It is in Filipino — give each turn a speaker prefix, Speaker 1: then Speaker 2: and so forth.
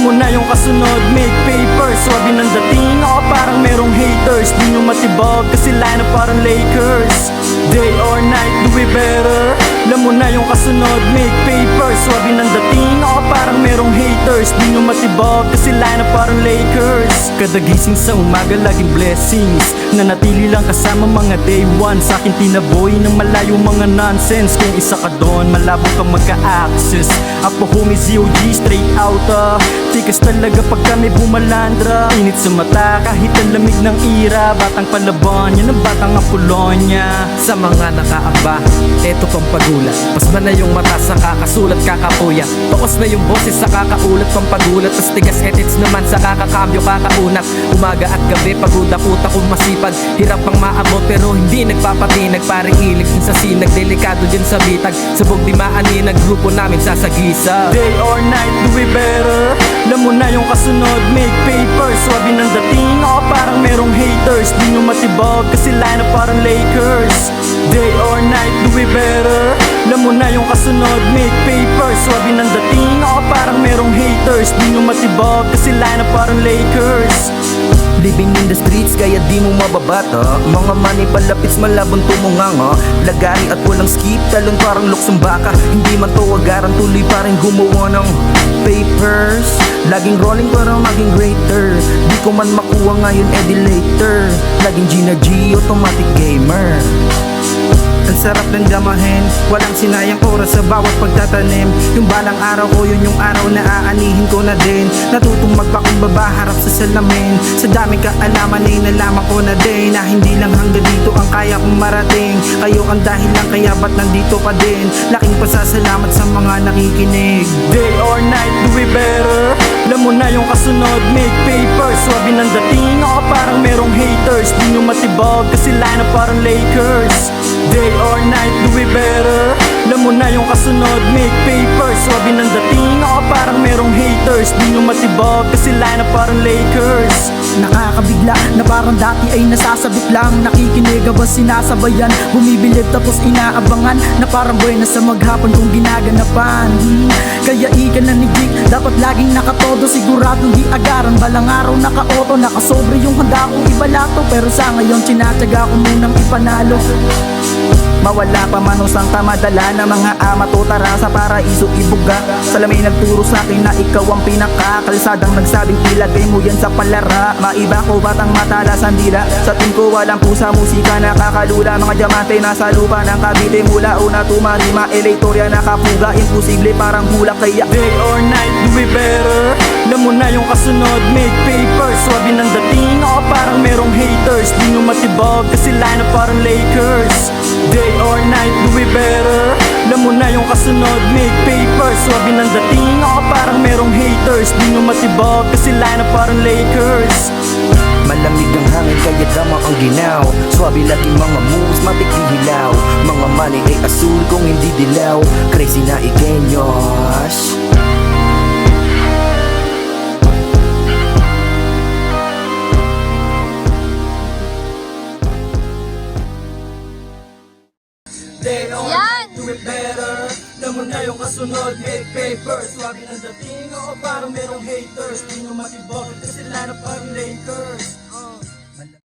Speaker 1: Alam mo na yung kasunod, make paper. Swabe ng dating, ako parang merong haters. Di nyo matibag kasi line up parang Lakers. Day or night, do we better? Alam mo na yung kasunod, make paper. Swabe ng dating, ako parang merong haters. Di nyo matibag kasi line up parang Lakers. Kada gising sa umaga, laging blessings. Nanatili lang kasama mga day one. Sa akin tinaboy ng malayo mga nonsense. Kung isa ka doon, malabo ka magka-access. Apo homie ZOG, straight out tikas talaga pag kami bumalandra. Init sa mata kahit ang lamig ng ira. Batang palaban, yan ang batang Apolonia.
Speaker 2: Sa mga nakaamba, eto pang pagulat. Pasma na yung mata sa kakasulat, kakapuyat. Tukos na yung boses sa kakaulat, pampagulat. Tas tigas edits naman sa kakakambyo, kakaunat. Umaga at gabi, pagod ako kung masipag. Hirap pang maabot pero hindi nagpapatinag. Paring ilig din sa sinag, delikado din sa bitag. Sabog di maaninag, grupo namin sasagisa.
Speaker 1: Day or night, do we better? Alam mo na yung kasunod, make paper. Swabe ng dating, ako parang merong haters. Di nyo matibag kasi line up parang Lakers. Day or night, do we better? Alam mo na yung kasunod, make paper. Swabe ng dating, ako parang merong haters. Di nyo matibag kasi line up parang Lakers.
Speaker 3: Living in the streets kaya di mo mababata. Mga money palapits malabon tumunganga. Lagari at walang skip, talon parang luksong baka. Hindi man to agaran, tuloy pa rin gumawa ng papers. Laging rolling para maging greater. Di ko man makuha ngayon edi later. Laging Gina G, automatic gamer. Ang sarap ng gamahin, walang sinayang oras sa bawat pagtatanim. Yung balang araw ko, yun yung araw na aanihin ko na din. Natutong magpakumbaba harap sa salamin. Sa daming kaalaman ay nalaman ko na din na hindi lang hanggang dito ang kaya kong marating. Kayo ang dahilan kaya ba't nandito pa din. Laking pasasalamat sa mga nakikinig.
Speaker 1: Day or night, do we better? Alam mo na yung kasunod, make paper. Swabe ng dating, ako parang merong haters. Di nyo matibag kasi line up parang Lakers. Day or night, do we better? Alam mo na yung kasunod, make paper. Swabe ng dating, ako parang merong haters. Di nyo matibag kasi line up parang Lakers.
Speaker 4: Nakakabigla na parang dati ay nasasabit lang. Nakikinig ba sinasabayan? Bumibilib tapos inaabangan na parang buhay na sa maghapon kung ginaganapan. Kaya ika na ni Jig, dapat laging nakatodo. Siguradong di agaran, balang araw naka-auto. Nakasobre yung handa kong ibalato. Pero sa ngayon tinatyaga ko munang ipanalo.
Speaker 3: Mawala pa man usang tamadala ng mga amato. Tara sa paraiso ibuga. Salamay nagturo sa akin na ikaw ang pinakakalsadang nagsabing ilagay mo yan sa palara. Maiba ko batang matala sandila. Sa team ko walang pusa musika nakakalula. Mga diamante nasa lupa ng Cavite. Mula una tumarima Elatoria nakapuga. Imposible parang hula kaya
Speaker 1: Day or night, do we better? Alam mo na yung kasunod, make paper. Swabe ng dating, ako parang merong haters. Di nyo matibag kasi line up parang Lakers. Day or night, do we better? Alam mo na yung kasunod, make paper. Swabe ng dating, ako parang merong haters. Di nyo matibag kasi line up parang Lakers.
Speaker 3: malamig ang hangin kaya dama ang ginaw. Swabe lagi mga moves, matik di hilaw. Mga money ay asul kung hindi dilaw. Crazy na ikenyos.
Speaker 1: Day or night, do it better. Alam mo na yung kasunod, make paper. Swabe ng dating, ako parang merong haters. Di nyo matibag kasi line up parang Lakers.